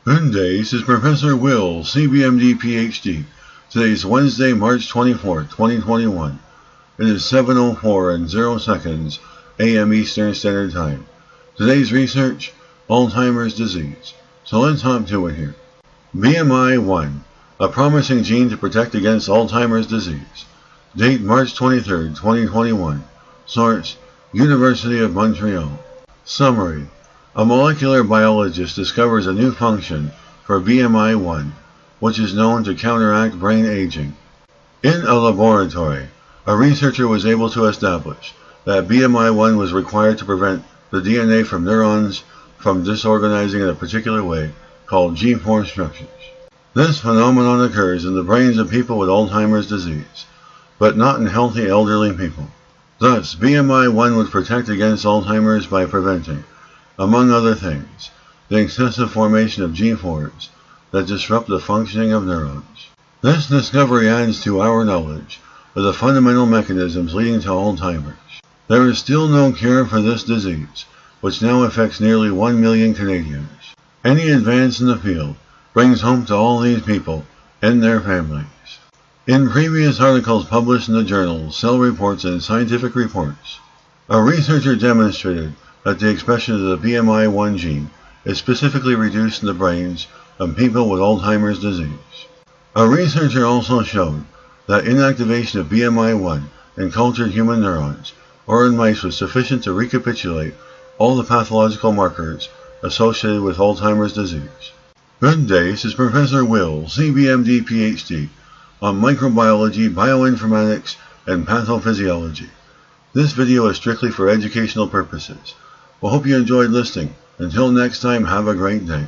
Good day, this is Professor Will, CBMD PhD. Today is Wednesday, March 24th, 2021. It is 7:04 and 0 seconds a.m. Eastern Standard Time. Today's research, Alzheimer's disease. So let's hop to it here. BMI1, a promising gene to protect against Alzheimer's disease. Date March 23rd, 2021. Source, University of Montreal. Summary. A molecular biologist discovers a new function for BMI1, which is known to counteract brain aging. In a laboratory, a researcher was able to establish that BMI1 was required to prevent the DNA from neurons from disorganizing in a particular way called G4 structures. This phenomenon occurs in the brains of people with Alzheimer's disease, but not in healthy elderly people. Thus, BMI1 would protect against Alzheimer's by preventing, among other things, the excessive formation of G4s that disrupt the functioning of neurons. This discovery adds to our knowledge of the fundamental mechanisms leading to Alzheimer's. There is still no cure for this disease, which now affects nearly 1 million Canadians. Any advance in the field brings hope to all these people and their families. In previous articles published in the journals Cell Reports and Scientific Reports, a researcher demonstrated that the expression of the BMI1 gene is specifically reduced in the brains of people with Alzheimer's disease. A researcher also showed that inactivation of BMI1 in cultured human neurons or in mice was sufficient to recapitulate all the pathological markers associated with Alzheimer's disease. Good day, this is Professor Will, CBMD PhD, on microbiology, bioinformatics, and pathophysiology. This video is strictly for educational purposes. Well, hope you enjoyed listening. Until next time, have a great day.